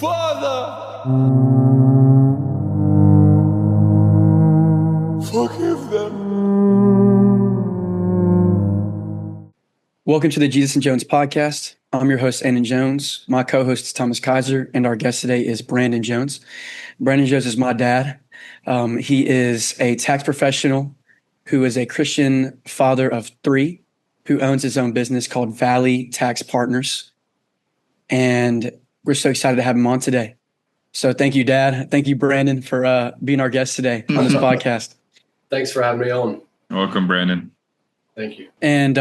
Father, forgive them. Welcome to the Jesus and Jones podcast. I'm your host, Andon Jones. My co-host is Thomas Kaiser, and our guest today is Brandon Jones. Brandon Jones is my dad. He is a tax professional who is a Christian father of three, who owns his own business called Valley Tax Partners. And we're so excited to have him on today. So thank you, Dad. Thank you, Brandon, for being our guest today on this podcast. Thanks for having me on. Welcome, Brandon. Thank you. And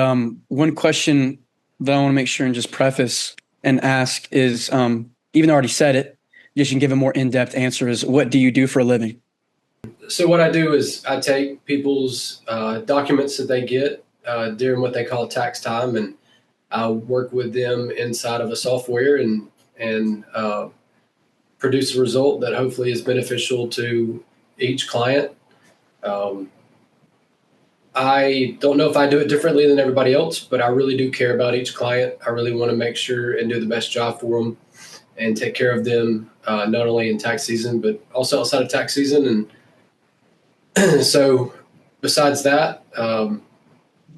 one question that I want to make sure and just preface and ask is, even though I already said it, you can give a more in-depth answer is, what do you do for a living? So what I do is I take people's documents that they get during what they call tax time, and I work with them inside of a software and produce a result that hopefully is beneficial to each client. I don't know if I do it differently than everybody else, but I really do care about each client. I really want to make sure and do the best job for them and take care of them, not only in tax season, but also outside of tax season. And so besides that, do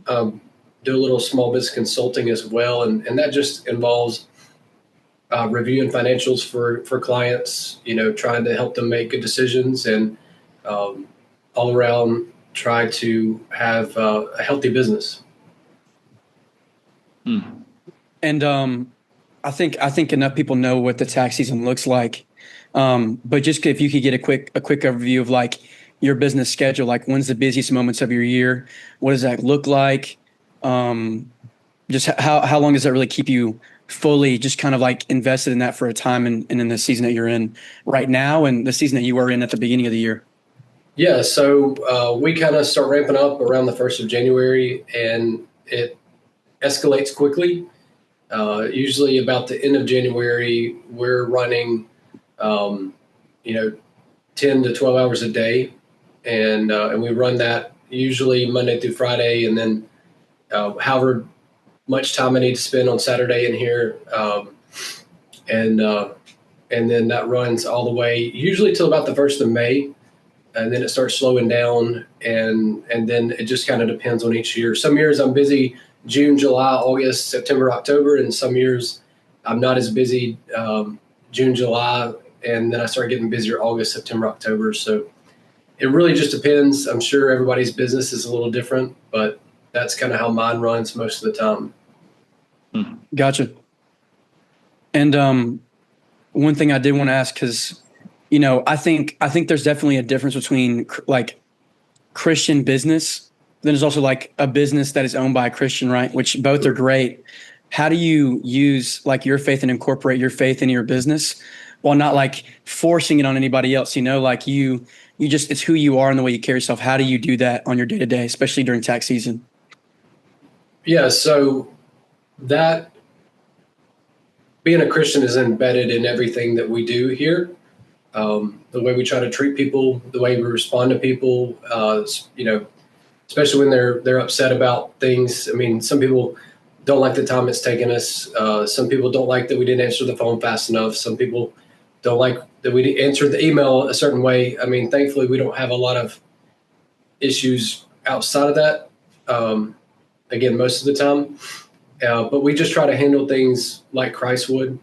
a little small business consulting as well. And that just involves reviewing financials for clients, trying to help them make good decisions and all around try to have a healthy business. And I think enough people know what the tax season looks like. But just if you could get a quick overview of like your business schedule, like when's the busiest moments of your year? What does that look like? Just how long does that really keep you fully just kind of like invested in that for a time and in the season that you're in right now and the season that you were in at the beginning of the year? Yeah, so we kind of start ramping up around the 1st of January, and it escalates quickly. Usually about the end of January, we're running, 10 to 12 hours a day, and we run that usually Monday through Friday, and then however much time I need to spend on Saturday in here, and then that runs all the way usually till about the 1st of May. And then it starts slowing down, and then it just kind of depends on each year. Some years I'm busy June, July, August, September, October, and some years I'm not as busy June, July, and then I start getting busier August, September, October. So it really just depends. I'm sure everybody's business is a little different, but that's kind of how mine runs most of the time. Gotcha. And one thing I did want to ask, because I think there's definitely a difference between like Christian business. Then there's also like a business that is owned by a Christian, right? Which both are great. How do you use like your faith and incorporate your faith into your business while not like forcing it on anybody else? Like you just, it's who you are and the way you carry yourself. How do you do that on your day to day, especially during tax season? Yeah. So that being a Christian is embedded in everything that we do here. The way we try to treat people, the way we respond to people, especially when they're upset about things. I mean, some people don't like the time it's taken us. Some people don't like that we didn't answer the phone fast enough. Some people don't like that we didn't answer the email a certain way. I mean, thankfully, we don't have a lot of issues outside of that. Again, most of the time. But we just try to handle things like Christ would.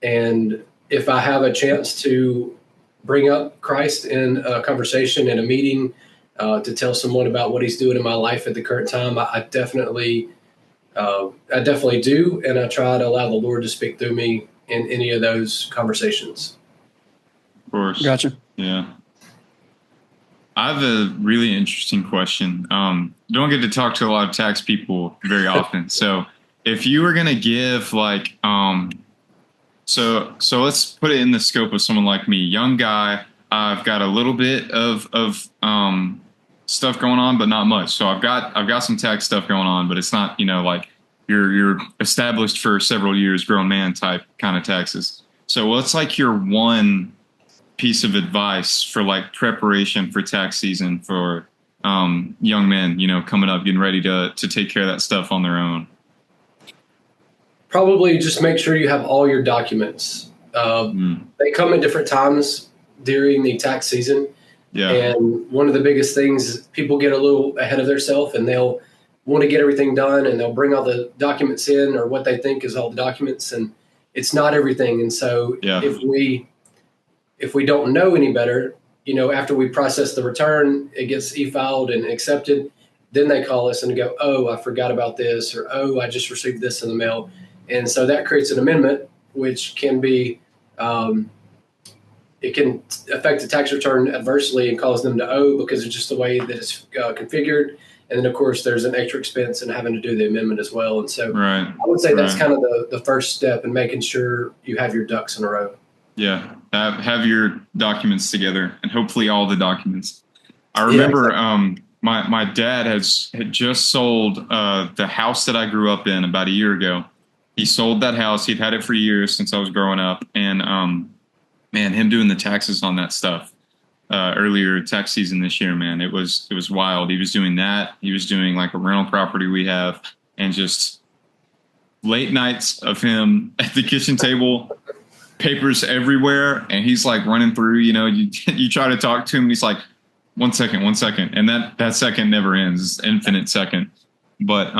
And if I have a chance to bring up Christ in a conversation, in a meeting, to tell someone about what he's doing in my life at the current time, I definitely do. And I try to allow the Lord to speak through me in any of those conversations. Of course. Gotcha. Yeah. I have a really interesting question. Don't get to talk to a lot of tax people very often. So if you were going to give like, so let's put it in the scope of someone like me, young guy. I've got a little bit of stuff going on, but not much. So I've got some tax stuff going on, but it's not, like you're established for several years, grown man type kind of taxes. So what's like your one piece of advice for like preparation for tax season for young men, coming up, getting ready to take care of that stuff on their own? Probably just make sure you have all your documents They come at different times during the tax season. Yeah. And one of the biggest things is people get a little ahead of themselves, and they'll want to get everything done, and they'll bring all the documents in, or what they think is all the documents, and it's not everything. And so if we don't know any better, after we process the return, it gets e-filed and accepted, then they call us and go, oh, I forgot about this, or, oh, I just received this in the mail. And so that creates an amendment, which can be, it can affect the tax return adversely and cause them to owe because it's just the way that it's configured. And then, of course, there's an extra expense in having to do the amendment as well. And so I would say that's kind of the first step in making sure you have your ducks in a row. Yeah, have your documents together, and hopefully all the documents. I remember my dad had just sold the house that I grew up in about a year ago. He sold that house. He'd had it for years since I was growing up. And man, him doing the taxes on that stuff earlier tax season this year, man, it was wild. He was doing that. He was doing like a rental property we have, and just late nights of him at the kitchen table, papers everywhere, and he's like running through, you try to talk to him, and he's like, 1 second. And that second never ends. It's infinite second. But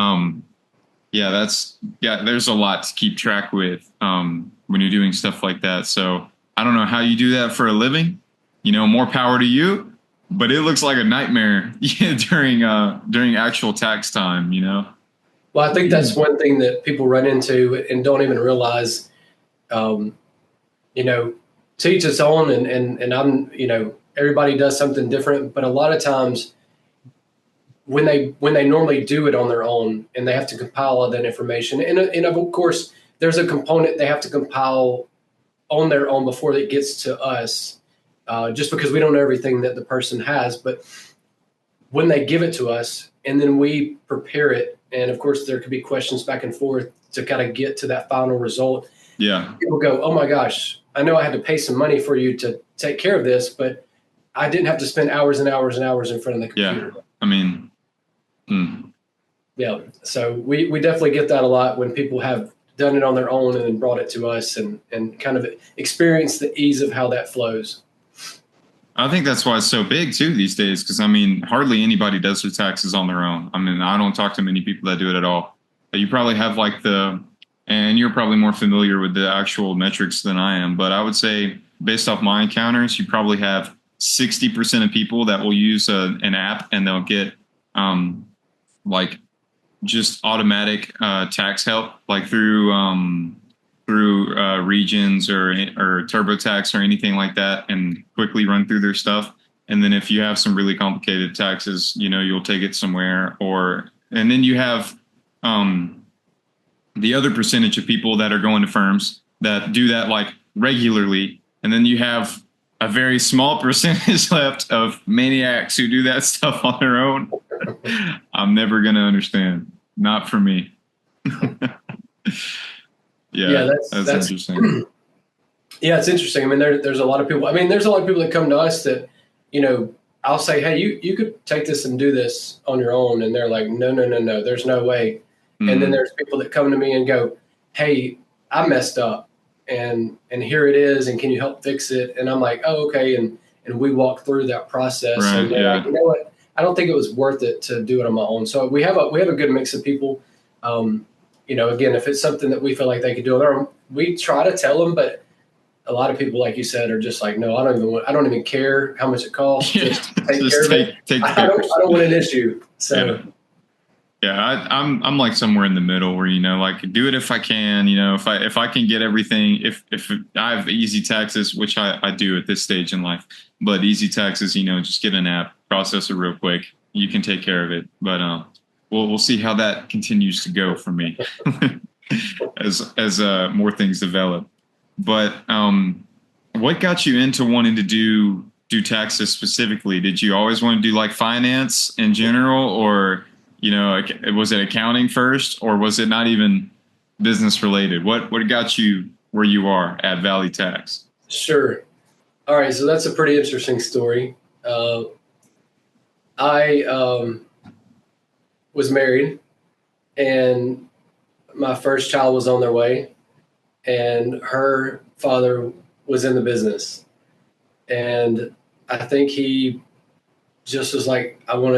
there's a lot to keep track with when you're doing stuff like that. So I don't know how you do that for a living, more power to you, but it looks like a nightmare during actual tax time, Well, I think that's one thing that people run into and don't even realize, to each its own, and I'm, everybody does something different, but a lot of times when they normally do it on their own and they have to compile all that information, and of course there's a component they have to compile on their own before it gets to us, just because we don't know everything that the person has. But when they give it to us and then we prepare it, and of course there could be questions back and forth to kind of get to that final result. Yeah, people go, oh my gosh, I know I had to pay some money for you to take care of this, but I didn't have to spend hours and hours and hours in front of the computer. Yeah, I mean, yeah. So we definitely get that a lot when people have done it on their own and then brought it to us and kind of experience the ease of how that flows. I think that's why it's so big too these days, because I mean, hardly anybody does their taxes on their own. I mean, I don't talk to many people that do it at all. But you probably have and you're probably more familiar with the actual metrics than I am, but I would say based off my encounters, you probably have 60% of people that will use an app, and they'll get just automatic tax help, like through Regions or TurboTax or anything like that, and quickly run through their stuff. And then if you have some really complicated taxes, you'll take it somewhere, and then you have the other percentage of people that are going to firms that do that like regularly. And then you have a very small percentage left of maniacs who do that stuff on their own. I'm never going to understand. Not for me. That's interesting. Yeah, it's interesting. I mean, there's a lot of people. I mean, there's a lot of people that come to us that, I'll say, hey, you could take this and do this on your own. And they're like, no, there's no way. Mm-hmm. And then there's people that come to me and go, hey, I messed up and here it is. And can you help fix it? And I'm like, oh, okay. And we walk through that process. Right, and they're like, you know what? I don't think it was worth it to do it on my own. So we have a good mix of people. Again, if it's something that we feel like they could do on their own, we try to tell them, but a lot of people, like you said, are just like, no, I don't even care how much it costs. Just take care of it. I don't want an issue. So yeah, I'm like somewhere in the middle where, do it if I can, if I can get everything, if I have easy taxes, which I do at this stage in life, but easy taxes, just get an app, process it real quick. You can take care of it. But we'll see how that continues to go for me as more things develop. But what got you into wanting to do taxes specifically? Did you always want to do like finance in general, or was it accounting first, or was it not even business related? What got you where you are at Valley Tax? Sure. All right. So that's a pretty interesting story. I was married, and my first child was on their way, and her father was in the business, and I think he just was like, I want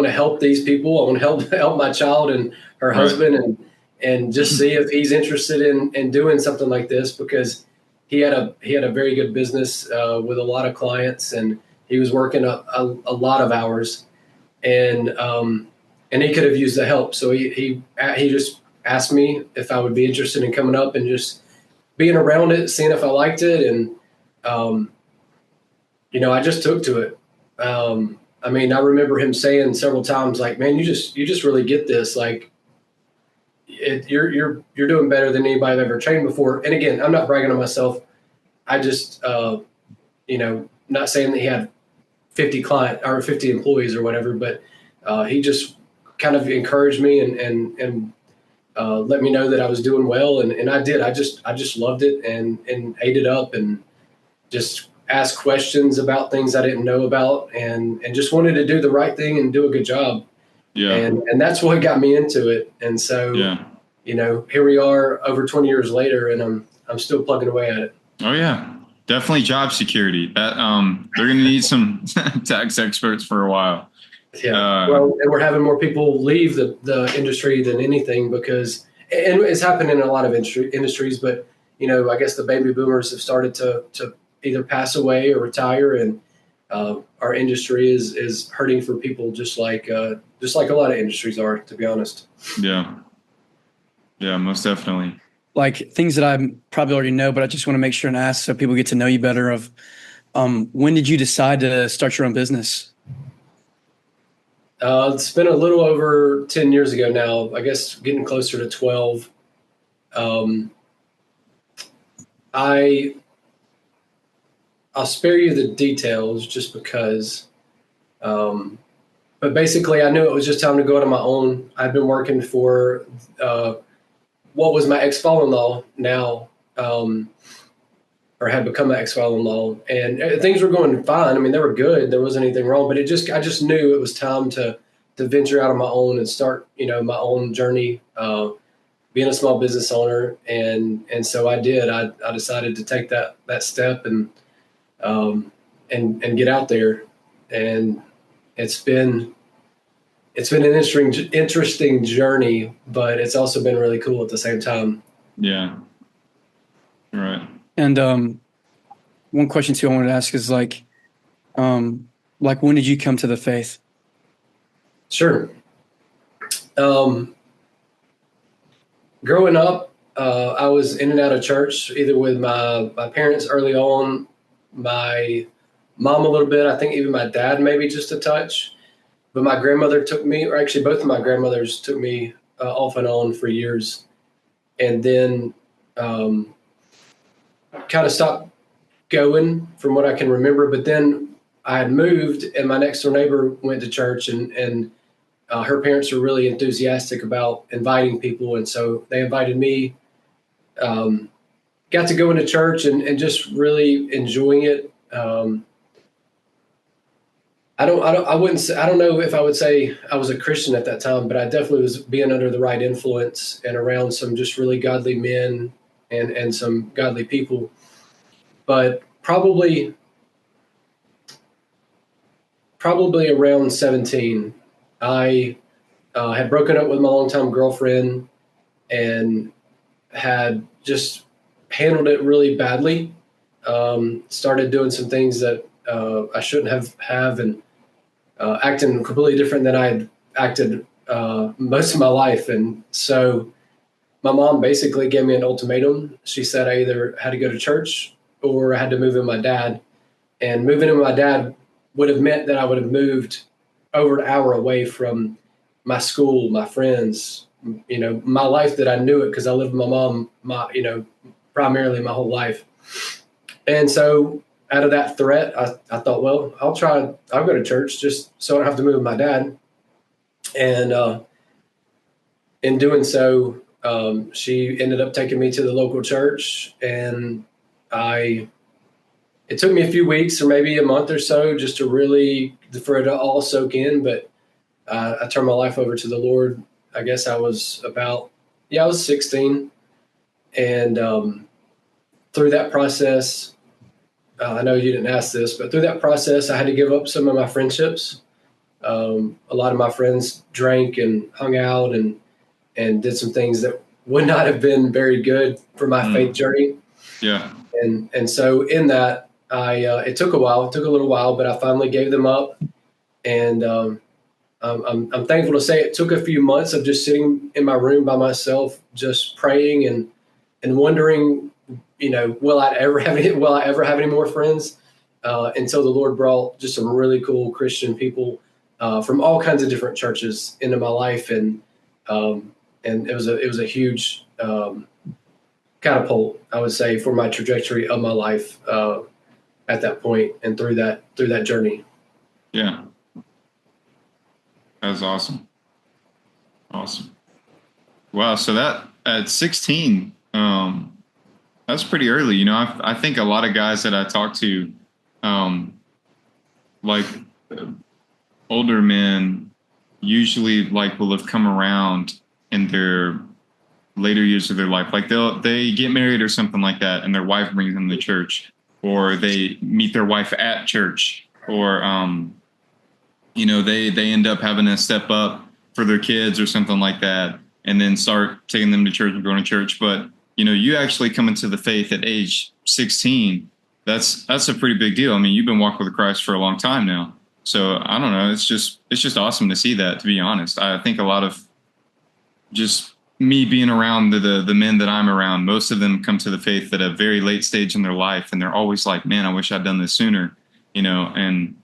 to help these people. I want to help my child and her husband, and just see if he's interested in doing something like this, because he had a very good business with a lot of clients, and he was working a lot of hours, and he could have used the help. So he just asked me if I would be interested in coming up and just being around it, seeing if I liked it, and I just took to it. I mean, I remember him saying several times, like, "Man, you just really get this. Like, you're doing better than anybody I've ever trained before." And again, I'm not bragging on myself. I just, not saying that he had 50 employees or whatever, but he just kind of encouraged me and let me know that I was doing well, and I did. I just loved it and ate it up, and just asked questions about things I didn't know about, and just wanted to do the right thing and do a good job. Yeah. And that's what got me into it. And so, here we are over 20 years later, and I'm still plugging away at it. Oh yeah, definitely job security. That they're going to need some tax experts for a while. Yeah. Well, and we're having more people leave the industry than anything, because, and it's happened in a lot of industries, but I guess the baby boomers have started to either pass away or retire, and our industry is hurting for people, just like a lot of industries are, to be honest. Yeah, most definitely. Like, things that I probably already know, but I just want to make sure and ask so people get to know you better. Of when did you decide to start your own business? It's been a little over 10 years ago now, I guess getting closer to 12. I'll spare you the details just because, but basically I knew it was just time to go out on my own. I'd been working for what was my ex-father-in-law now, or had become my ex-father-in-law, and things were going fine. I mean, they were good. There wasn't anything wrong, but I just knew it was time to venture out on my own and start, my own journey, being a small business owner. And so I did. I decided to take that step and get out there. And it's been an interesting journey, but it's also been really cool at the same time. Yeah. Right. And one question too I wanted to ask is like when did you come to the faith? Sure. Growing up, I was in and out of church, either with my parents early on, my mom a little bit, I think even my dad maybe just a touch. But my grandmother took me, or actually both of my grandmothers took me off and on for years. And then kind of stopped going from what I can remember. But then I had moved, and my next door neighbor went to church, and her parents were really enthusiastic about inviting people. And so they invited me, got to go into church and just really enjoying it. I don't know if I would say I was a Christian at that time, but I definitely was being under the right influence and around some just really godly men and some godly people. But probably around 17, I had broken up with my longtime girlfriend and had just handled it really badly. Started doing some things that I shouldn't have, and acting completely different than I had acted most of my life. And so my mom basically gave me an ultimatum. She said I either had to go to church or I had to move in with my dad. And moving in with my dad would have meant that I would have moved over an hour away from my school, my friends, my life that I knew it, because I lived with my mom, primarily my whole life. And so out of that threat, I thought, well, I'll go to church just so I don't have to move with my dad. And in doing so, she ended up taking me to the local church, and it took me a few weeks or maybe a month or so just for it to all soak in. But I turned my life over to the Lord. I guess I was I was 16. And through that process, I know you didn't ask this, but through that process, I had to give up some of my friendships. A lot of my friends drank and hung out and did some things that would not have been very good for my faith journey. Yeah. And so in that, it took a while. It took a little while, but I finally gave them up. And I'm thankful to say it took a few months of just sitting in my room by myself, just praying and wondering, will I ever have any more friends? Until the Lord brought just some really cool Christian people from all kinds of different churches into my life, and it was a huge catapult, I would say, for my trajectory of my life at that point and through that journey. Yeah. That's awesome. Awesome. Wow. So that at 16, that's pretty early. I think a lot of guys that I talk to, like older men, usually like will have come around in their later years of their life. Like they get married or something like that, and their wife brings them to church, or they meet their wife at church, or they end up having to step up for their kids or something like that, and then start taking them to church and going to church. But you actually come into the faith at age 16. That's a pretty big deal. I mean, you've been walking with Christ for a long time now. So I don't know. It's just awesome to see that, to be honest. I think a lot of just me being around the men that I'm around, most of them come to the faith at a very late stage in their life. And they're always like, man, I wish I'd done this sooner, and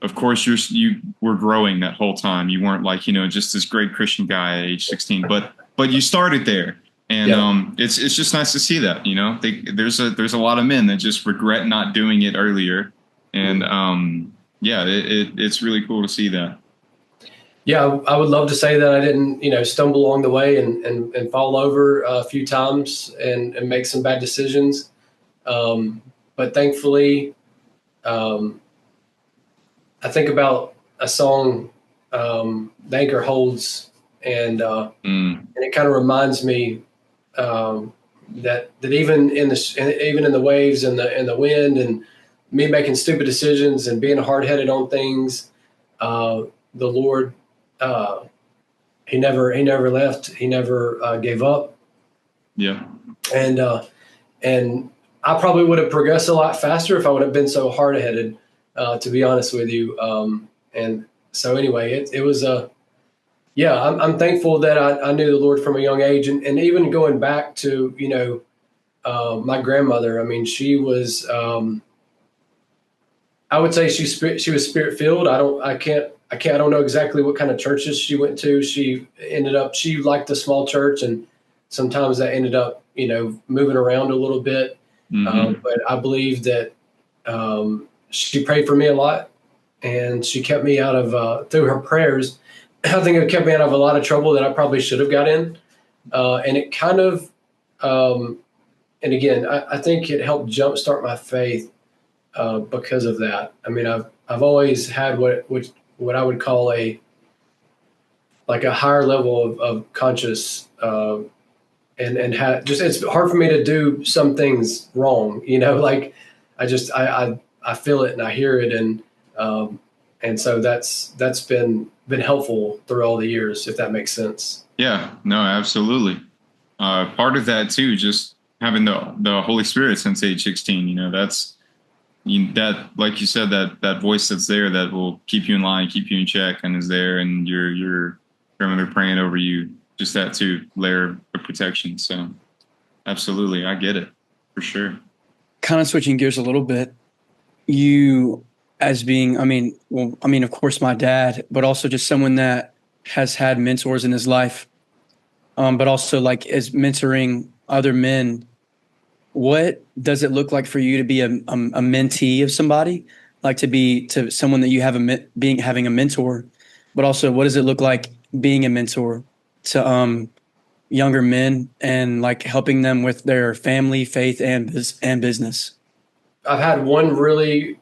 of course you were growing that whole time. You weren't like, just this great Christian guy at age 16, but you started there. And it's just nice to see that, there's a lot of men that just regret not doing it earlier. And it's really cool to see that. Yeah, I would love to say that I didn't, stumble along the way and fall over a few times and make some bad decisions. But thankfully, I think about a song, The Anchor Holds, and it kind of reminds me that even in the waves and the wind and me making stupid decisions and being hard-headed on things, the Lord, he never left. He never gave up. Yeah. And I probably would have progressed a lot faster if I would have been so hard-headed, to be honest with you. And so anyway, it was I'm thankful that I knew the Lord from a young age, and even going back to, my grandmother. I mean, she was, I would say she was spirit filled. I don't know exactly what kind of churches she went to. She liked the small church, and sometimes that ended up, moving around a little bit. But I believe that, she prayed for me a lot, and she kept me out of, through her prayers, I think it kept me out of a lot of trouble that I probably should have got in. And it kind of, and again, I think it helped jumpstart my faith, because of that. I mean, I've always had what I would call a higher level of conscious, and it's hard for me to do some things wrong, like I feel it and I hear it. And so that's been helpful through all the years, if that makes sense. Yeah, no, absolutely. Part of that too, just having the Holy Spirit since age 16, that's that, like you said, that voice that's there that will keep you in line, keep you in check, and is there, and your grandmother praying over you, just that too, layer of protection. So absolutely, I get it for sure. Kind of switching gears a little bit, you as being, of course, my dad, but also just someone that has had mentors in his life, but also like is mentoring other men. What does it look like for you to be a mentee of somebody, like to someone that you have having a mentor, but also what does it look like being a mentor to younger men and like helping them with their family, faith, and business? I've had one really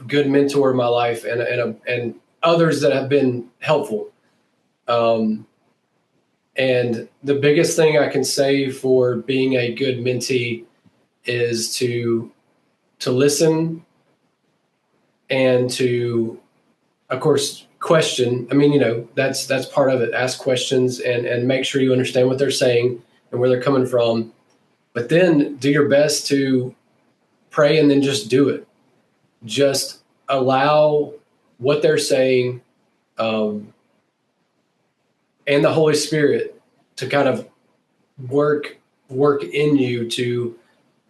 good mentor in my life, and others that have been helpful. And the biggest thing I can say for being a good mentee is to listen and to, of course, question. I mean, that's part of it. Ask questions and make sure you understand what they're saying and where they're coming from. But then do your best to pray and then just do it. Just allow what they're saying, and the Holy Spirit to kind of work in you to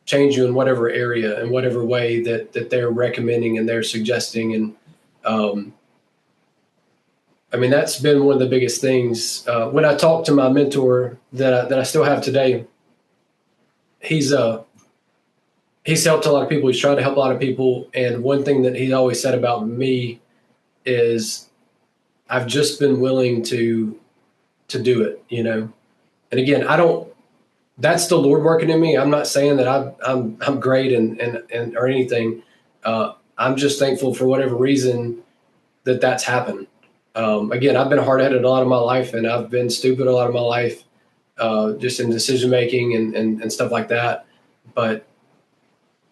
change you in whatever area, in whatever way that they're recommending and they're suggesting. And I mean, that's been one of the biggest things. When I talk to my mentor that I still have today, he's helped a lot of people. He's tried to help a lot of people. And one thing that he's always said about me is I've just been willing to do it, And again, that's the Lord working in me. I'm not saying that I'm great and or anything. I'm just thankful for whatever reason that's happened. Again, I've been hard-headed a lot of my life, and I've been stupid a lot of my life, just in decision making and stuff like that. But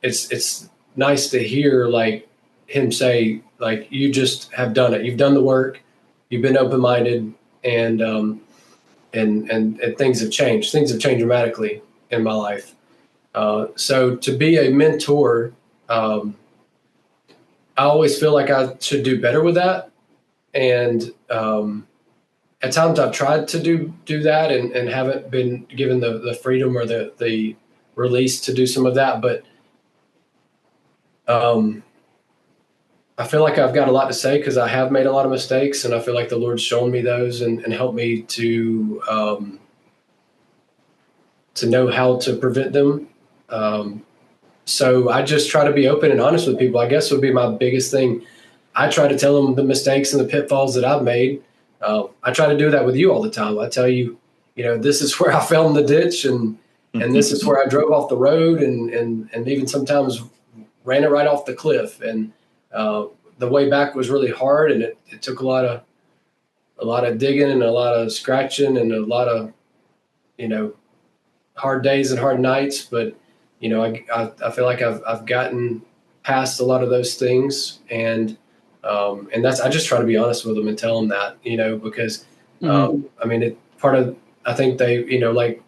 it's nice to hear like him say, like, you just have done it. You've done the work. You've been open-minded, and things have changed. Things have changed dramatically in my life. So to be a mentor, I always feel like I should do better with that. And at times I've tried to do that and haven't been given the freedom or the release to do some of that. But I feel like I've got a lot to say because I have made a lot of mistakes, and I feel like the Lord's shown me those and helped me to know how to prevent them. So I just try to be open and honest with people, I guess, would be my biggest thing. I try to tell them the mistakes and the pitfalls that I've made. I try to do that with you all the time. I tell you, this is where I fell in the ditch, and this is where I drove off the road, and even sometimes ran it right off the cliff. And the way back was really hard, and it took a lot of digging and a lot of scratching and a lot of, hard days and hard nights. But, I feel like I've gotten past a lot of those things, and I just try to be honest with them and tell them that, because, I mean, I think they, like,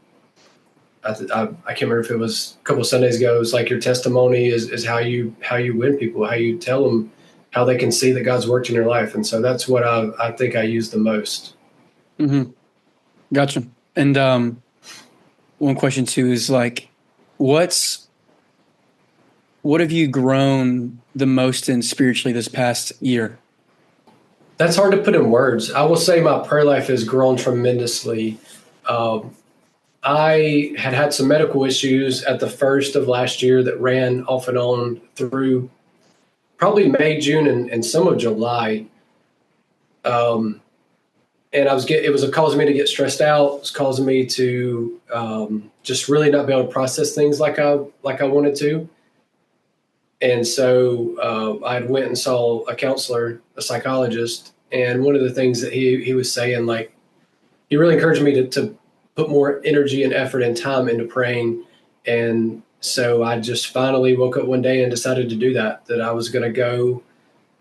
I can't remember if it was a couple of Sundays ago. It was like your testimony is how you win people, how you tell them how they can see that God's worked in your life. And so that's what I think I use the most. Mm-hmm. Gotcha. And one question too is like, what have you grown the most in spiritually this past year? That's hard to put in words. I will say my prayer life has grown tremendously. I had some medical issues at the first of last year that ran off and on through probably May, June, and some of July. And it was causing me to get stressed out. It was causing me to just really not be able to process things like I wanted to. And so I went and saw a counselor, a psychologist, and one of the things that he was saying, like, he really encouraged me to put more energy and effort and time into praying. And so I just finally woke up one day and decided to do that I was going to go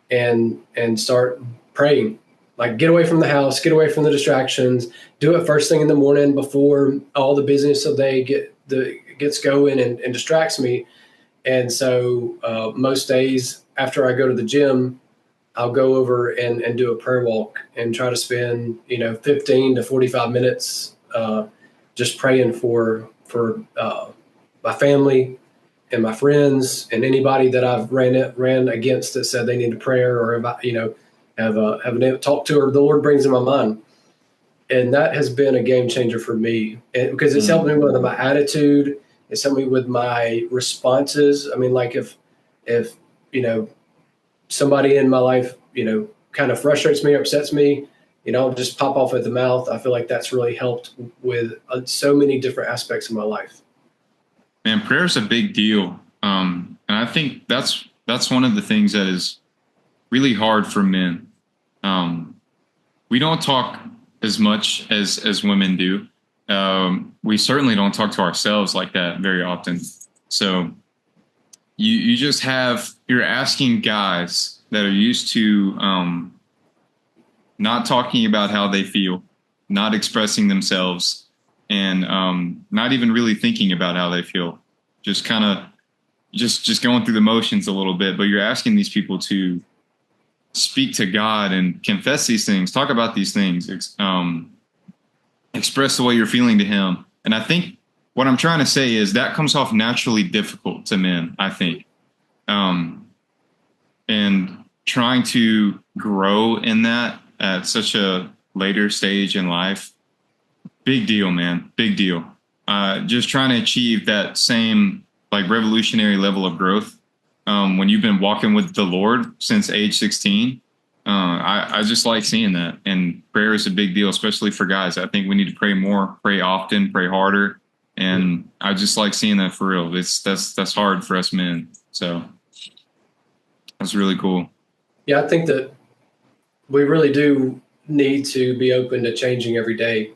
and start praying, like get away from the house, get away from the distractions, do it first thing in the morning before all the business of the day gets going and distracts me. And so most days after I go to the gym, I'll go over and do a prayer walk and try to spend, 15 to 45 minutes just praying for my family and my friends and anybody that I've ran against that said they needed prayer, or have talked to, or the Lord brings in my mind. And that has been a game changer for me, because it's helped me with my attitude. It's helped me with my responses. I mean, like if somebody in my life, kind of frustrates me or upsets me, just pop off at the mouth. I feel like that's really helped with so many different aspects of my life. Man, prayer is a big deal. And I think that's one of the things that is really hard for men. We don't talk as much as women do. We certainly don't talk to ourselves like that very often. So you just you're asking guys that are used to not talking about how they feel, not expressing themselves, and not even really thinking about how they feel, just kind of just going through the motions a little bit. But you're asking these people to speak to God and confess these things, talk about these things, express the way you're feeling to Him. And I think what I'm trying to say is that comes off naturally difficult to men, I think. And trying to grow in that at such a later stage in life, big deal, man, big deal. Just trying to achieve that same like revolutionary level of growth when you've been walking with the Lord since age 16. I just like seeing that. And prayer is a big deal, especially for guys. I think we need to pray more, pray often, pray harder. And I just like seeing that for real. That's hard for us men. So that's really cool. Yeah, I think that we really do need to be open to changing every day.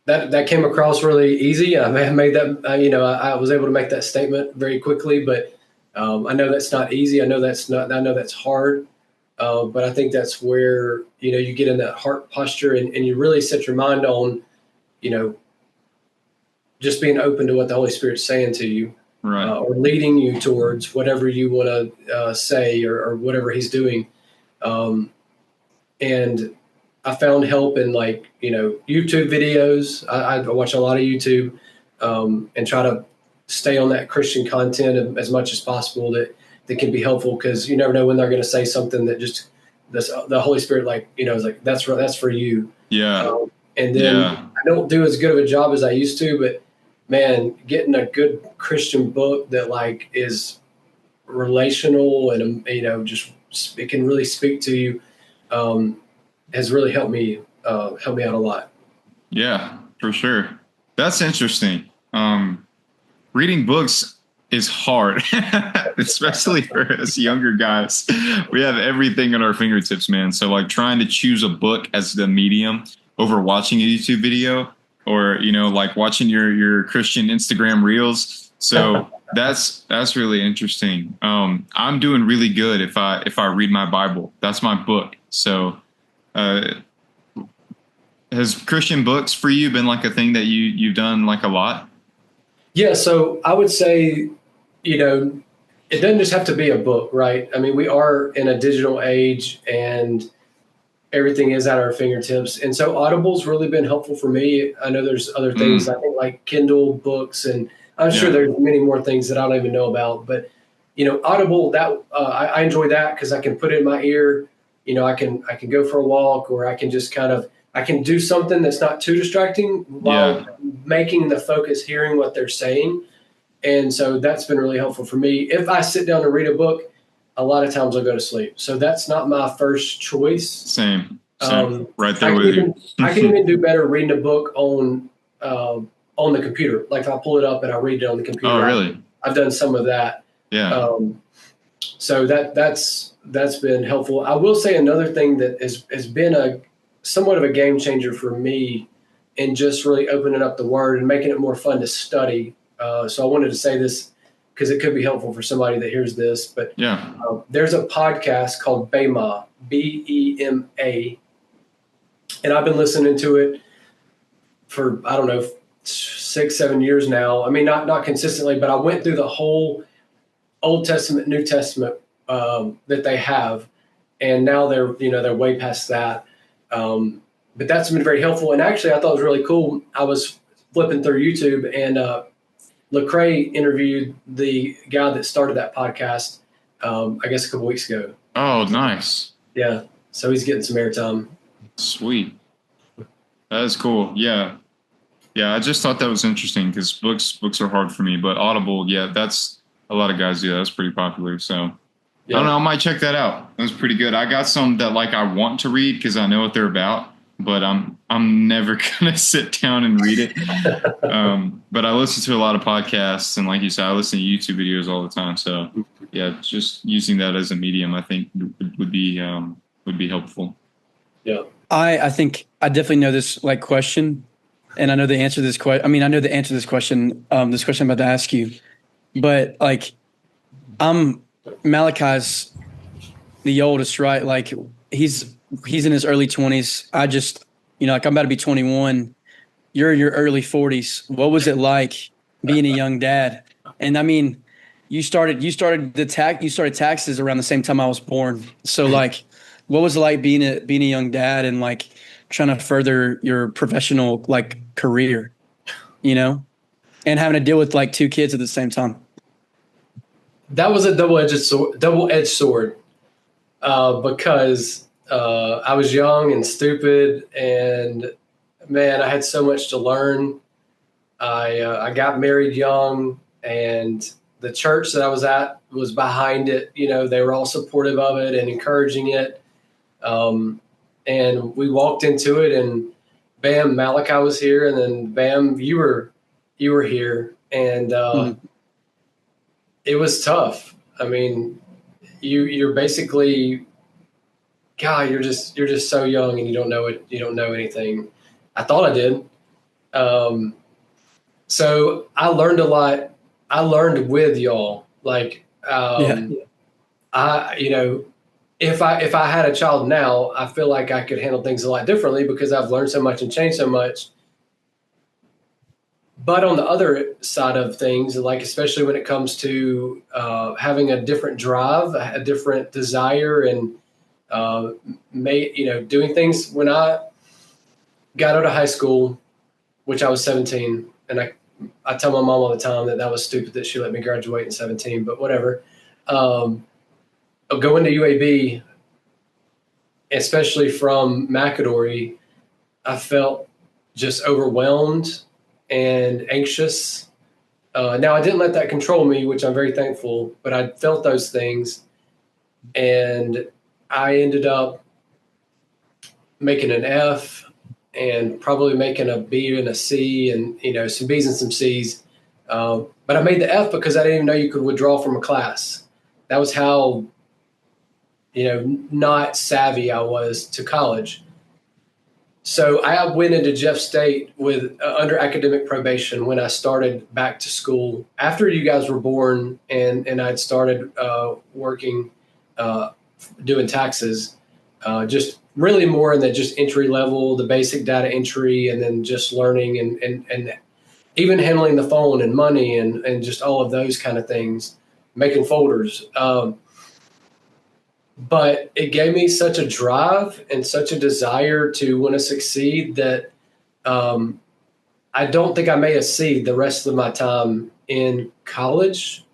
That came across really easy. I made that, I was able to make that statement very quickly, but I know that's not easy. I know that's hard. But I think that's where, you get in that heart posture and you really set your mind on, just being open to what the Holy Spirit's saying to you, right, or leading you towards whatever you want to say or whatever He's doing. And I found help in YouTube videos. I watch a lot of YouTube and try to stay on that Christian content as much as possible that can be helpful, because you never know when they're going to say something that just the Holy Spirit is like that's for you. Yeah. And then I don't do as good of a job as I used to, but man, getting a good Christian book that is relational and just it can really speak to you has really helped me out a lot. Yeah, for sure. That's interesting. Reading books is hard, especially for us younger guys. We have everything at our fingertips, man. So trying to choose a book as the medium over watching a YouTube video or, watching your Christian Instagram reels. So that's really interesting. I'm doing really good if I read my Bible. That's my book. So has Christian books for you been a thing that you've done a lot? Yeah. So I would say, it doesn't just have to be a book, right? I mean, we are in a digital age and everything is at our fingertips. And so Audible's really been helpful for me. I know there's other things, I think like Kindle books, and I'm sure there's many more things that I don't even know about, but Audible, that I enjoy that because I can put it in my ear. I can go for a walk, or I can just I can do something that's not too distracting while making the focus hearing what they're saying. And so that's been really helpful for me. If I sit down to read a book, a lot of times I'll go to sleep. So that's not my first choice. Same. Right there with you. I can even do better reading a book on the computer. Like if I pull it up and I read it on the computer. Oh, really? I've done some of that. Yeah. So that's been helpful. I will say another thing that has been somewhat of a game changer for me in just really opening up the Word and making it more fun to study. So I wanted to say this because it could be helpful for somebody that hears this. But there's a podcast called Bema, Bema, and I've been listening to it for, I don't know, 6-7 years now. I mean, not consistently, but I went through the whole Old Testament, New Testament that they have, and now they're way past that. But that's been very helpful. And actually, I thought it was really cool. I was flipping through YouTube, and Lecrae interviewed the guy that started that podcast, I guess a couple weeks ago. Oh, nice. Yeah. So he's getting some airtime. Sweet. That is cool. Yeah. Yeah. I just thought that was interesting because books are hard for me, but Audible, that's a lot of guys do that. That's pretty popular. So I don't know. I might check that out. That was pretty good. I got some that I want to read because I know what they're about, but I'm never going to sit down and read it. But I listen to a lot of podcasts, and like you said, I listen to YouTube videos all the time. So yeah, just using that as a medium, I think would be helpful. Yeah. I think I definitely know this question and I know the answer to this question. I mean, I know the answer to this question. This question I'm about to ask you, but like, I'm Malachi's the oldest, right? Like, he's in his early 20s. I just, like, I'm about to be 21. You're in your early 40s. What was it like being a young dad? And I mean, you started taxes around the same time I was born. So like, what was it like being a young dad and like trying to further your professional like career, and having to deal with like two kids at the same time? That was a double-edged sword, because I was young and stupid, and man, I had so much to learn. I got married young, and the church that I was at was behind it. They were all supportive of it and encouraging it. And we walked into it, and bam, Malachi was here, and then bam, you were here, and it was tough. I mean, you're basically, God, you're just so young, and you don't know it. You don't know anything. I thought I did. So I learned a lot. I learned with y'all. Like, if I had a child now, I feel like I could handle things a lot differently because I've learned so much and changed so much. But on the other side of things, like especially when it comes to having a different drive, a different desire, and doing things. When I got out of high school, which I was 17, and I tell my mom all the time that was stupid that she let me graduate in 17, but whatever. Going to UAB, especially from McAdory, I felt just overwhelmed and anxious. Now, I didn't let that control me, which I'm very thankful, but I felt those things. And I ended up making an F and probably making a B and a C and, some B's and some C's. But I made the F because I didn't even know you could withdraw from a class. That was how, not savvy I was to college. So I went into Jeff State with under academic probation when I started back to school after you guys were born, and I'd started working, doing taxes, just really more in the just entry level, the basic data entry, and then just learning and even handling the phone and money and just all of those kind of things, making folders. But it gave me such a drive and such a desire to want to succeed that I don't think I made a C the rest of my time in college,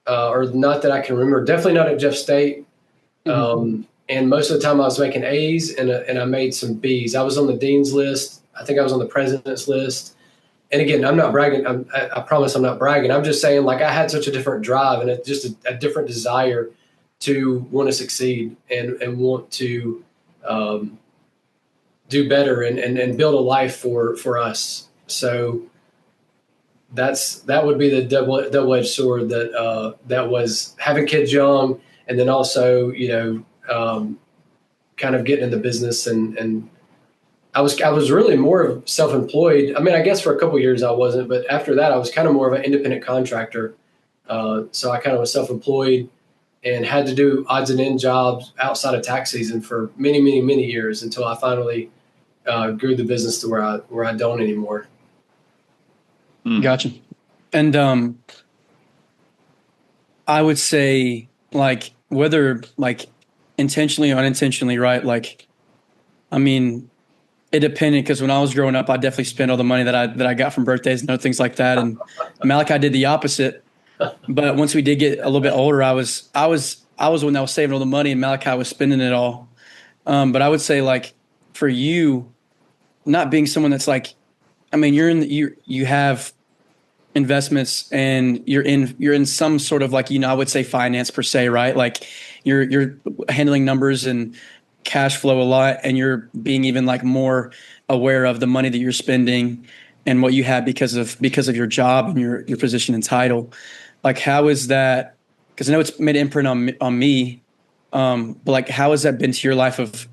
or not that I can remember. Definitely not at Jeff State. And most of the time I was making A's and I made some B's. I was on the dean's list. I think I was on the president's list. And again, I'm not bragging. I promise I'm not bragging. I'm just saying, like, I had such a different drive and just a different desire to want to succeed and want to do better and build a life for us. So that would be the double-edged sword that was having kids young, and then also kind of getting in the business and I was really more of self-employed. I mean, I guess for a couple of years I wasn't, but after that I was kind of more of an independent contractor. So I kind of was self-employed and had to do odds and end jobs outside of tax season for many, many, many years until I finally grew the business to where I don't anymore. Gotcha. And I would say, like, whether like intentionally or unintentionally, right? Like, I mean, it depended, because when I was growing up, I definitely spent all the money that I got from birthdays and other things like that. And Malachi did the opposite. But once we did get a little bit older, I was the one that was saving all the money, and Malachi was spending it all. But I would say, like, for you, not being someone that's like, I mean, you have investments and you're in some sort of, like, I would say finance per se, right? Like you're handling numbers and cash flow a lot, and you're being even like more aware of the money that you're spending and what you have because of your job and your position and title. Like, how is that? Because I know it's made an imprint on me. But like, how has that been to your life of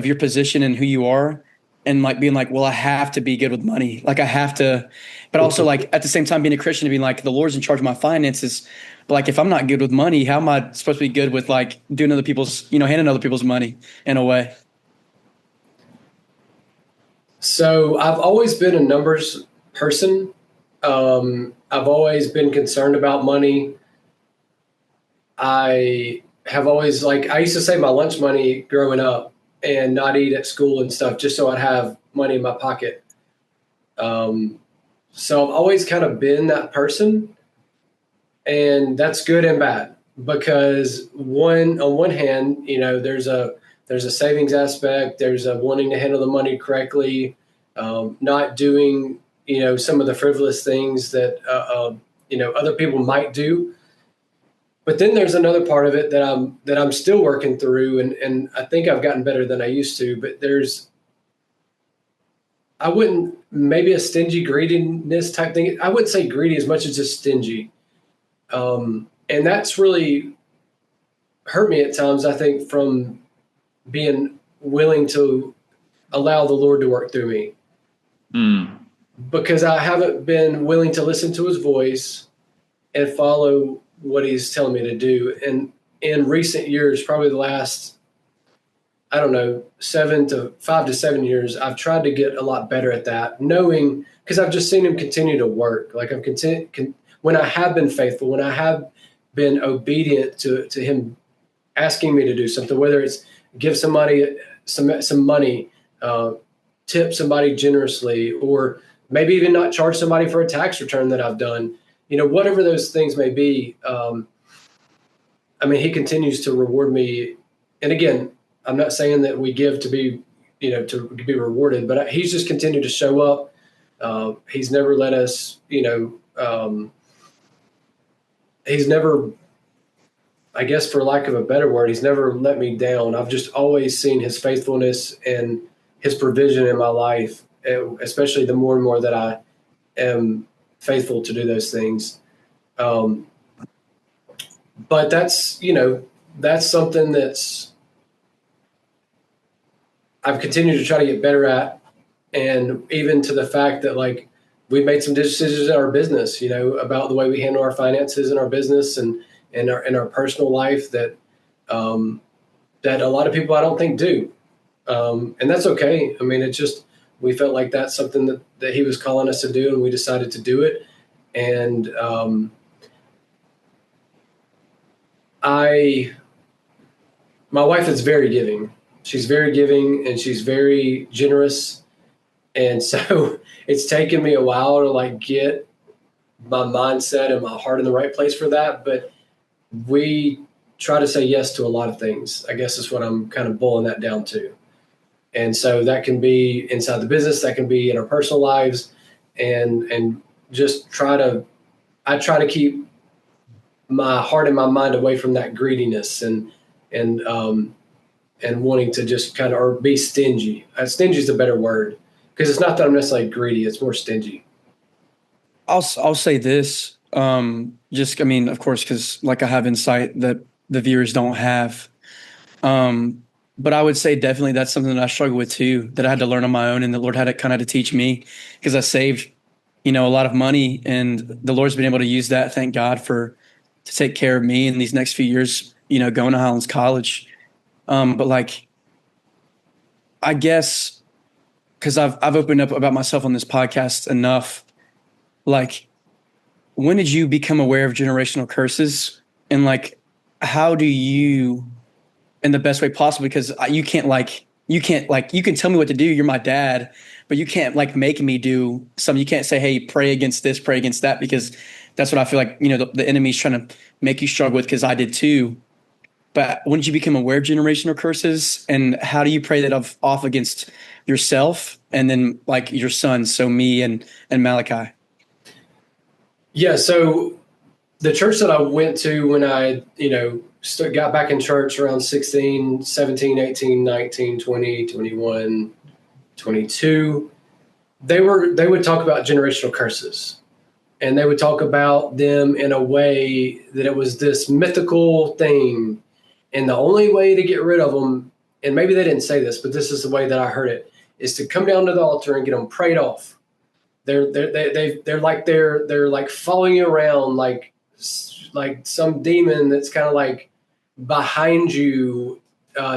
your position and who you are, and like being like, well, I have to be good with money. Like I have to, but also like at the same time being a Christian and being like, the Lord's in charge of my finances. But like, if I'm not good with money, how am I supposed to be good with like doing other people's, handing other people's money in a way? So I've always been a numbers person. I've always been concerned about money. I have always I used to save my lunch money growing up and not eat at school and stuff just so I'd have money in my pocket. So I've always kind of been that person, and that's good and bad because on one hand, there's a savings aspect, there's a wanting to handle the money correctly, not doing some of the frivolous things that other people might do. But then there's another part of it that I'm still working through, and I think I've gotten better than I used to. But I wouldn't, maybe a stingy greediness type thing. I wouldn't say greedy as much as just stingy, and that's really hurt me at times. I think from being willing to allow the Lord to work through me, because I haven't been willing to listen to His voice and follow what He's telling me to do. And in recent years, probably the last, I don't know, 5 to 7 years, I've tried to get a lot better at that, knowing, because I've just seen Him continue to work. Like when I have been faithful, when I have been obedient to Him asking me to do something, whether it's give somebody some money, tip somebody generously, or maybe even not charge somebody for a tax return that I've done. Whatever those things may be, He continues to reward me. And again, I'm not saying that we give to be, to be rewarded, but He's just continued to show up. He's never let us, He's never, I guess for lack of a better word, He's never let me down. I've just always seen His faithfulness and His provision in my life, especially the more and more that I am faithful to do those things. But that's something that's I've continued to try to get better at. And even to the fact that we've made some decisions in our business, about the way we handle our finances in our business and in our personal life that that a lot of people I don't think do. And that's okay. It's just, we felt like that's something that He was calling us to do, and we decided to do it. And my wife is very giving. She's very giving and she's very generous. And so it's taken me a while to get my mindset and my heart in the right place for that. But we try to say yes to a lot of things, I guess is what I'm kind of boiling that down to. And so that can be inside the business, that can be in our personal lives, and just I try to keep my heart and my mind away from that greediness and wanting to just kind of, or be stingy. Stingy is a better word, because it's not that I'm necessarily greedy, it's more stingy. I'll say this, of course, because I have insight that the viewers don't have. But I would say definitely that's something that I struggle with too, that I had to learn on my own, and the Lord had to teach me, because I saved, a lot of money, and the Lord's been able to use that. Thank God to take care of me in these next few years, going to Highlands College. But I guess because I've opened up about myself on this podcast enough, when did you become aware of generational curses, and how do you, in the best way possible, because you can tell me what to do. You're my dad, but you can't make me do something. You can't say, hey, pray against this, pray against that, because that's what I feel like, the enemy's trying to make you struggle with, because I did too. But when did you become aware of generational curses, and how do you pray that off against yourself and then your sons, so me and Malachi? Yeah. So the church that I went to when I, got back in church around 16, 17, 18, 19, 20, 21, 22, they would talk about generational curses, and they would talk about them in a way that it was this mythical thing. And the only way to get rid of them, and maybe they didn't say this, but this is the way that I heard it, is to come down to the altar and get them prayed off. They're like following you around like some demon that's kind of like behind you,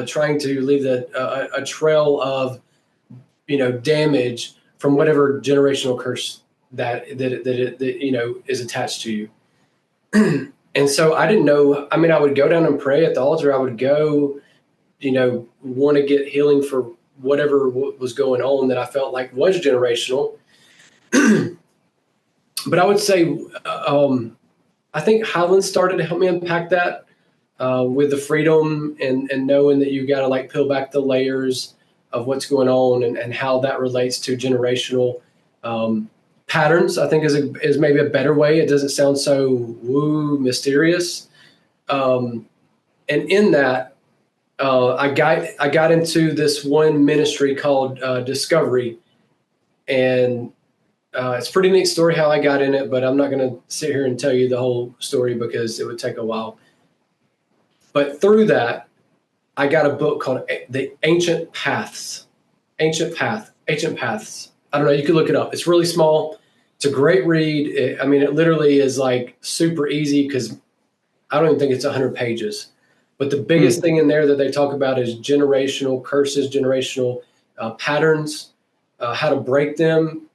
trying to leave a trail of damage from whatever generational curse that is attached to you. And so I didn't know. I mean, I would go down and pray at the altar. I would go, want to get healing for whatever was going on that I felt like was generational. But I would say, I think Highland started to help me unpack that, with the freedom and knowing that you got to like peel back the layers of what's going on and how that relates to generational patterns. I think is maybe a better way. It doesn't sound so mysterious. And in that, I got into this one ministry called Discovery, and it's a pretty neat story how I got in it, but I'm not going to sit here and tell you the whole story because it would take a while. But through that, I got a book called The Ancient Paths. Ancient Paths. I don't know. You can look it up. It's really small. It's a great read. It literally is like super easy because I don't even think it's 100 pages. But the biggest thing in there that they talk about is generational curses, generational patterns, how to break them,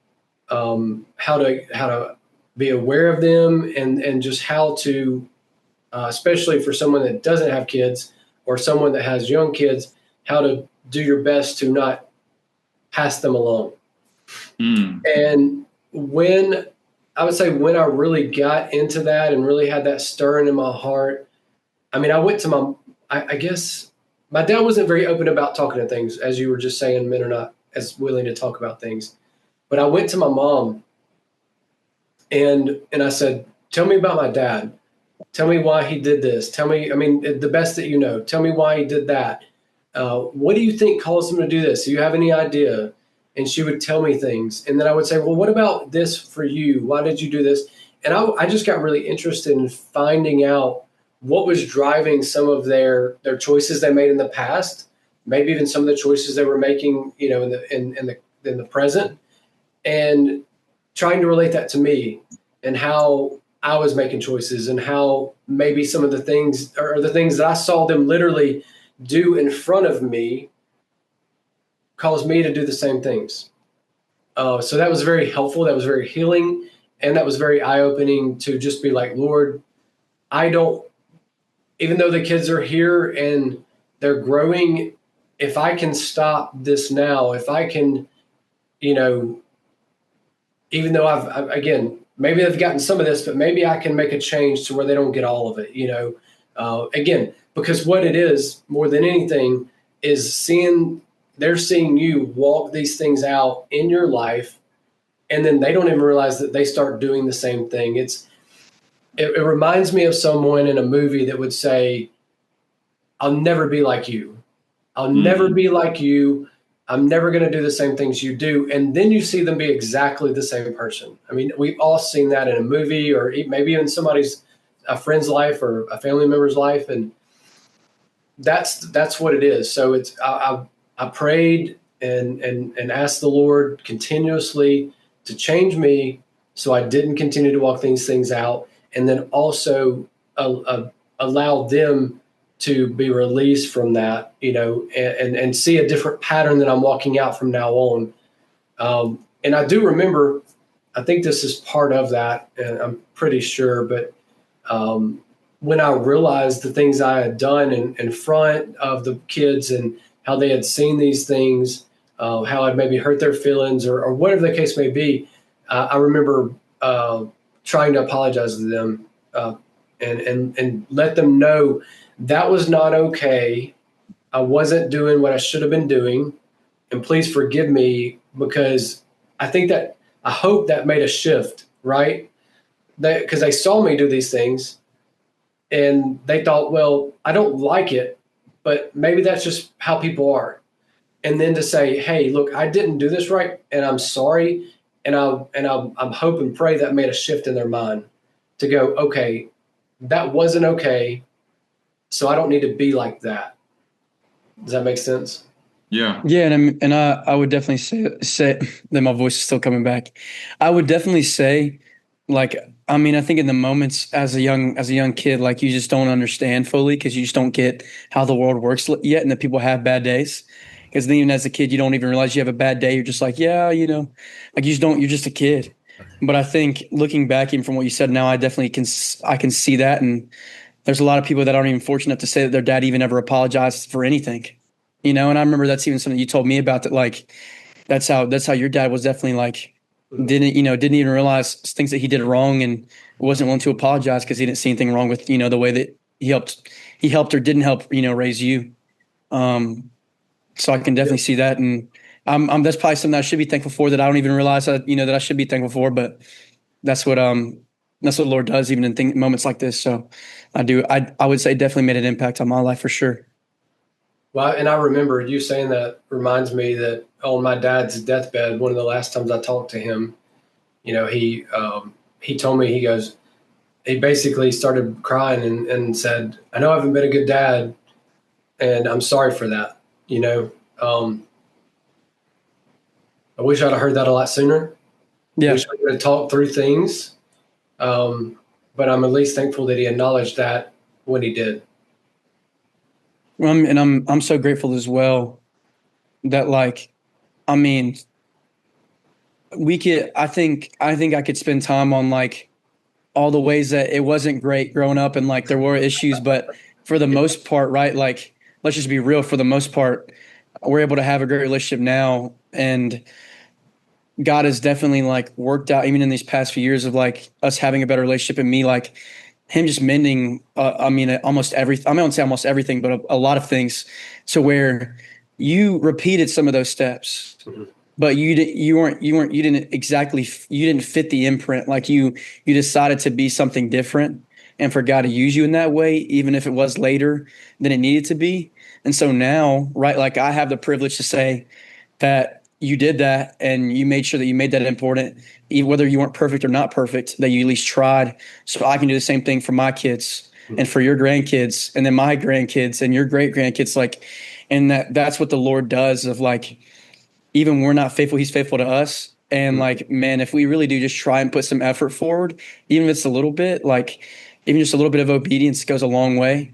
how to be aware of them, and just how to, especially for someone that doesn't have kids or someone that has young kids, how to do your best to not pass them along. And when I really got into that and really had that stirring in my heart, I went to I guess my dad wasn't very open about talking to things, as you were just saying, men are not as willing to talk about things. But I went to my mom and I said, tell me about my dad. Tell me why he did this. Tell me, the best that you know. Tell me why he did that. What do you think caused him to do this? Do you have any idea? And she would tell me things. And then I would say, well, what about this for you? Why did you do this? And I just got really interested in finding out what was driving some of their choices they made in the past, maybe even some of the choices they were making, in the present, and trying to relate that to me and how I was making choices and how maybe some of the things or the things that I saw them literally do in front of me caused me to do the same things. So that was very helpful. That was very healing. And that was very eye-opening to just be like, Lord, even though the kids are here and they're growing, if I can stop this now, if I can, even though again, maybe they've gotten some of this, but maybe I can make a change to where they don't get all of it, again, because what it is more than anything is they're seeing you walk these things out in your life. And then they don't even realize that they start doing the same thing. It reminds me of someone in a movie that would say, I'll never be like you. I'll never be like you. I'm never going to do the same things you do. And then you see them be exactly the same person. We've all seen that in a movie or maybe in a friend's life or a family member's life. And that's what it is. So I prayed and asked the Lord continuously to change me so I didn't continue to walk these things out, and then also allow them to be released from that, and see a different pattern that I'm walking out from now on. And I do remember, I think this is part of that, and I'm pretty sure, but when I realized the things I had done in front of the kids and how they had seen these things, how I'd maybe hurt their feelings or whatever the case may be, I remember trying to apologize to them and let them know that was not okay. I wasn't doing what I should have been doing, and please forgive me, because I hope that made a shift, right? Because they saw me do these things and they thought, well, I don't like it, but maybe that's just how people are. And then to say, hey, look, I didn't do this right, and I'm sorry. And I'm hope and pray that made a shift in their mind to go, okay, that wasn't okay, so I don't need to be like that. Does that make sense? Yeah. Yeah, I would definitely say that my voice is still coming back. I would definitely say, like, I mean, I think in the moments as a young kid, like you just don't understand fully because you just don't get how the world works yet, and that people have bad days. Because then even as a kid, you don't even realize you have a bad day. You're just like, yeah, like you just don't. You're just a kid. But I think looking back, even from what you said now, I definitely I can see that, and there's a lot of people that aren't even fortunate enough to say that their dad even ever apologized for anything, and I remember that's even something you told me about, that like that's how your dad was definitely like didn't even realize things that he did wrong, and wasn't willing to apologize because he didn't see anything wrong with the way that he helped or didn't help raise you. um so I can definitely see that, and I'm that's probably something I should be thankful for, that I don't even realize that I should be thankful for, but that's what that's what the Lord does even in moments like this. So I would say definitely made an impact on my life for sure. Well, and I remember you saying that reminds me that on my dad's deathbed, one of the last times I talked to him, he told me, he basically started crying and said, "I know I haven't been a good dad, and I'm sorry for that. You know, um, I wish I'd have heard that a lot sooner. Yeah. Wish we could have talked through things. Um, but I'm at least thankful that he acknowledged that when he did." Well, I'm so grateful as well that, like, I mean, I think I could spend time on like all the ways that it wasn't great growing up, and like there were issues, but for the most part, right, like let's just be real, for the most part we're able to have a great relationship now, and God has definitely like worked out even in these past few years of like us having a better relationship, and me like him just mending almost everything. I mean, I won't say almost everything, but a lot of things, to where you repeated some of those steps, Mhm. but you didn't fit the imprint. Like you decided to be something different, and for God to use you in that way, even if it was later than it needed to be. And so now, right, like I have the privilege to say that you did that, and you made sure that you made that important, even whether you weren't perfect or not perfect, that you at least tried. So I can do the same thing for my kids and for your grandkids, and then my grandkids and your great grandkids. Like, and that's what the Lord does, of like, even when we're not faithful, he's faithful to us. And like, man, if we really do just try and put some effort forward, even if it's a little bit, like even just a little bit of obedience goes a long way.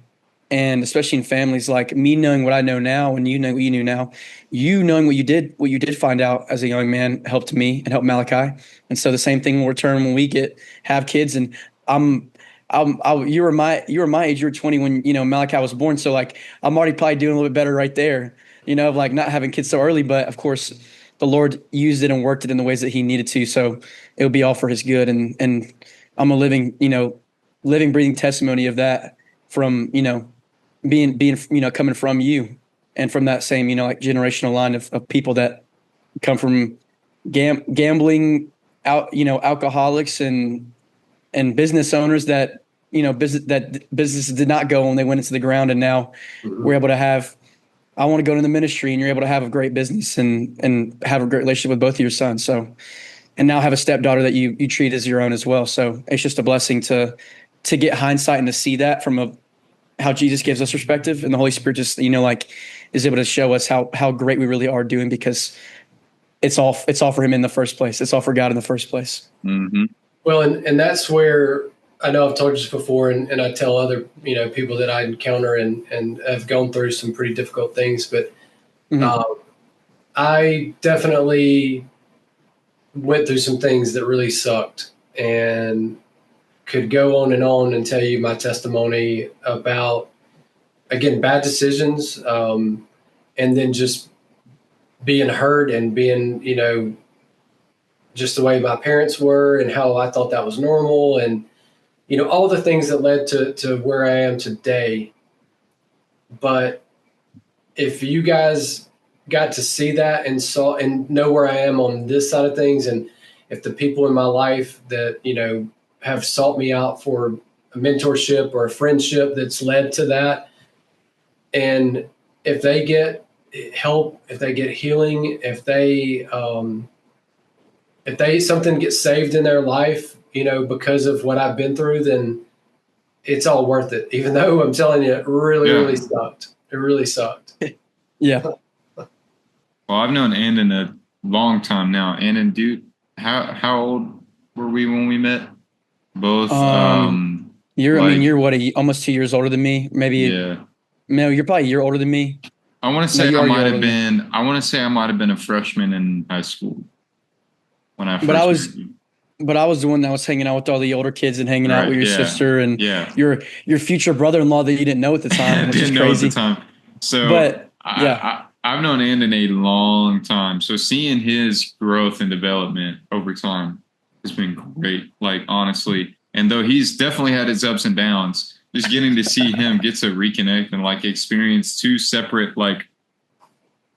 And especially in families, like me knowing what I know now, and you know what you knew now, you knowing what you did find out as a young man helped me and helped Malachi. And so the same thing will return when we have kids. And I'm, you were my age, you were 20 when, Malachi was born. So like, I'm already probably doing a little bit better right there, of like not having kids so early. But of course, the Lord used it and worked it in the ways that he needed to. So it would be all for his good. And I'm a living, breathing testimony of that, from, being coming from you, and from that same like generational line of people that come from gambling out alcoholics, and business owners that businesses did not go when they went into the ground, and now we're able to have. I want to go into the ministry, and you're able to have a great business, and have a great relationship with both of your sons. So, and now have a stepdaughter that you treat as your own as well. So it's just a blessing to get hindsight and to see that from how Jesus gives us perspective, and the Holy Spirit just like is able to show us how great we really are doing, because it's all for him in the first place. It's all for God in the first place. Mm-hmm. Well, and that's where I know I've told you this before, and I tell other people that I encounter and have gone through some pretty difficult things, but Mm-hmm. I definitely went through some things that really sucked, and could go on and tell you my testimony about, again, bad decisions, and then just being hurt and being just the way my parents were and how I thought that was normal, and all the things that led to where I am today. But if you guys got to see that and saw and know where I am on this side of things, and if the people in my life that have sought me out for a mentorship or a friendship that's led to that, and if they get help, if they get healing, if they something gets saved in their life, because of what I've been through, then it's all worth it. Even though I'm telling you, it really, Yeah. really sucked. It really sucked. Yeah. Well, I've known Andon a long time now. Andon, dude, how old were we when we met? Both, like, You're what, almost 2 years older than me. Maybe, yeah. no, you're probably a year older than me. I want to No, say you I are a year might older have than me. been. I want to say I might have been a freshman in high school when I But I first met was, you. but I was the one that was hanging out with all the older kids and hanging out with Right? your Yeah. sister and Yeah. your future brother-in-law that you didn't know at the time, which is Didn't know at the crazy. time. So But yeah, I've known Andon a long time. So seeing his growth and development over time has been great. Like, honestly, and though he's definitely had his ups and downs, just getting to see him get to reconnect and like experience two separate, like,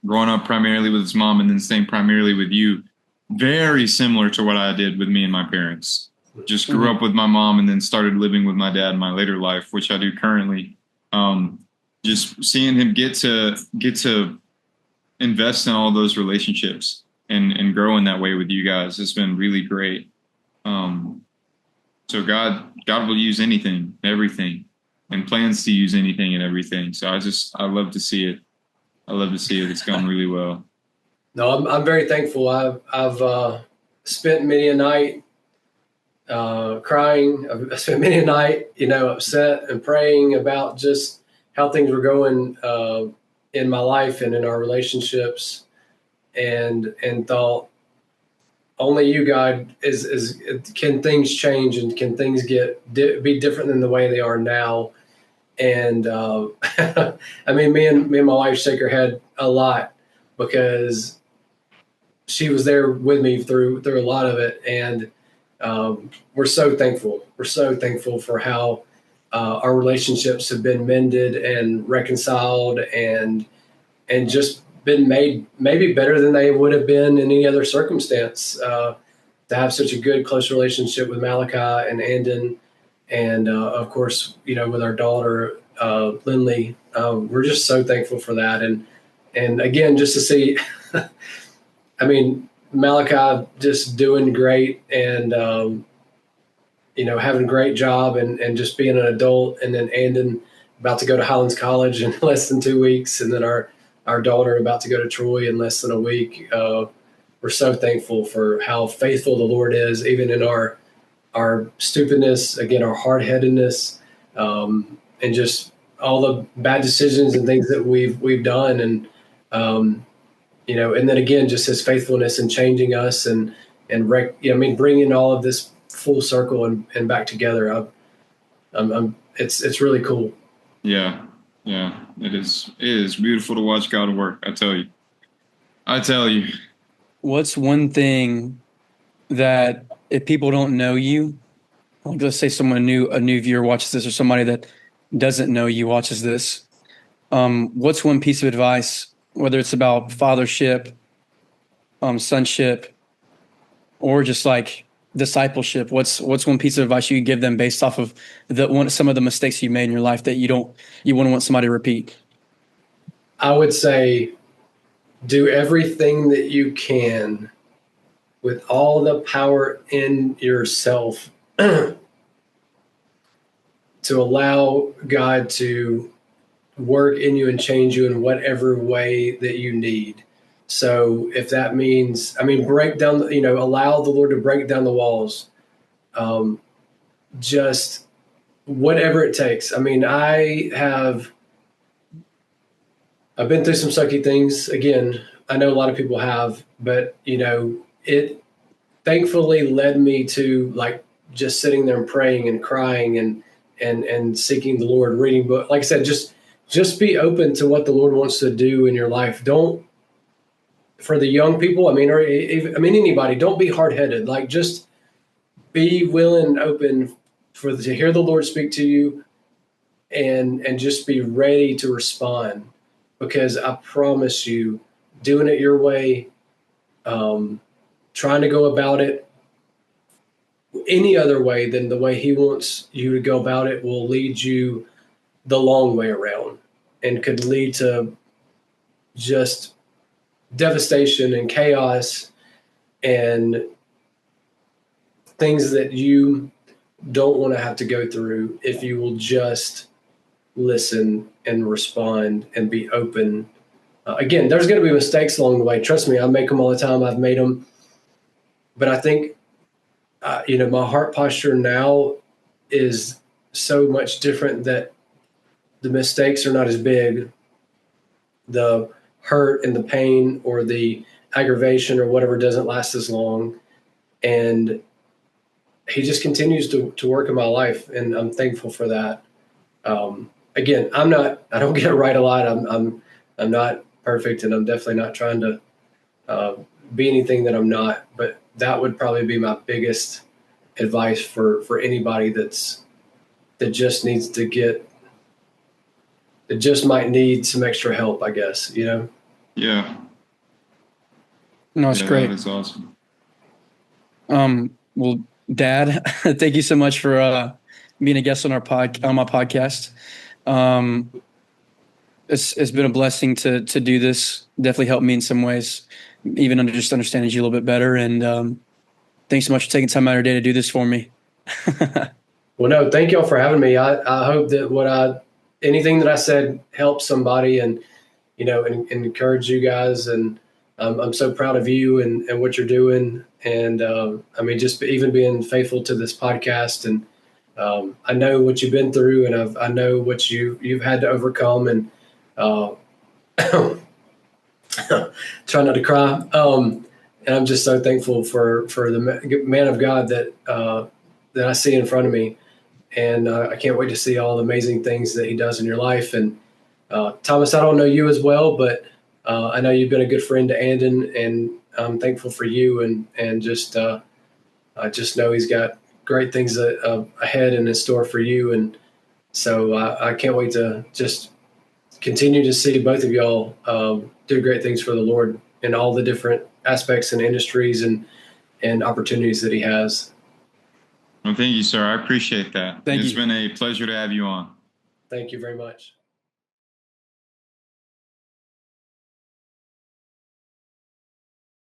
growing up primarily with his mom and then staying primarily with you, very similar to what I did with me and my parents. Just grew mhm. up with my mom and then started living with my dad in my later life, which I do currently. Um, just seeing him get to invest in all those relationships and grow in that way with you guys has been really great. Um, so God will use anything, everything, and plans to use anything and everything. So I love to see it. I love to see it. It's gone really well. No, I'm very thankful. I've spent many a night crying. I've spent many a night, upset and praying about just how things were going in my life and in our relationships, and thought only you, God, is can things change and can things be different than the way they are now. And I mean, me and my wife shake her head a lot because she was there with me through a lot of it, and we're so thankful. We're so thankful for how our relationships have been mended and reconciled, and just been made maybe better than they would have been in any other circumstance. To have such a good, close relationship with Malachi and Andon, and of course, with our daughter Lindley, we're just so thankful for that. And again, just to see, I mean, Malachi just doing great, and having a great job, and just being an adult, and then Andon about to go to Highlands College in less than 2 weeks, and then our daughter about to go to Troy in less than a week. We're so thankful for how faithful the Lord is, even in our stupidness, again, our hard headedness, and just all the bad decisions and things that we've done, and and then again, just His faithfulness in changing us, bringing all of this full circle and back together. It's really cool. Yeah, yeah, it is. It is beautiful to watch God work. I tell you. I tell you. What's one thing that if people don't know you, like let's say a new viewer watches this, or somebody that doesn't know you watches this, what's one piece of advice, whether it's about fathership, sonship, or just like discipleship? What's one piece of advice you could give them based off of some of the mistakes you made in your life that you wouldn't want somebody to repeat? I would say do everything that you can with all the power in yourself to allow God to work in you and change you in whatever way that you need. So if that means, break down, allow the Lord to break down the walls, um, just whatever it takes. I've been through some sucky things. Again, I know a lot of people have, but it thankfully led me to like just sitting there and praying and crying and seeking the Lord, reading book. Like I said, just be open to what the Lord wants to do in your life. Don't, for the young people, anybody, don't be hard headed. Like, just be willing and open to hear the Lord speak to you, and just be ready to respond, because I promise you, doing it your way, trying to go about it any other way than the way He wants you to go about it will lead you the long way around, and could lead to just devastation and chaos and things that you don't want to have to go through if you will just listen and respond and be open Again, there's going to be mistakes along the way. Trust me, I make them all the time. I've made them. But I think, my heart posture now is so much different that the mistakes are not as big. The hurt and the pain or the aggravation or whatever doesn't last as long. And he just continues to work in my life. And I'm thankful for that. Again, I don't get it right a lot. I'm not perfect, and I'm definitely not trying to be anything that I'm not. But that would probably be my biggest advice for anybody that just needs to that just might need some extra help, I guess. Yeah. No, it's great. That is awesome. Well, Dad, thank you so much for being a guest on my podcast. It's been a blessing to do this. Definitely helped me in some ways, even just understanding you a little bit better. And thanks so much for taking time out of your day to do this for me. Well, no, thank y'all for having me. I hope that anything that I said helps somebody, and and encourage you guys. And I'm so proud of you and what you're doing. And just even being faithful to this podcast. And I know what you've been through, and I know what you've had to overcome. And try not to cry. And I'm just so thankful for the man of God that I see in front of me. And I can't wait to see all the amazing things that he does in your life. And Thomas, I don't know you as well, but I know you've been a good friend to Andon, and I'm thankful for you. And just I just know he's got great things ahead and in store for you. And so I can't wait to just continue to see both of y'all do great things for the Lord in all the different aspects and industries and opportunities that he has. Well, thank you, sir. I appreciate that. Thank you. It's been a pleasure to have you on. Thank you very much.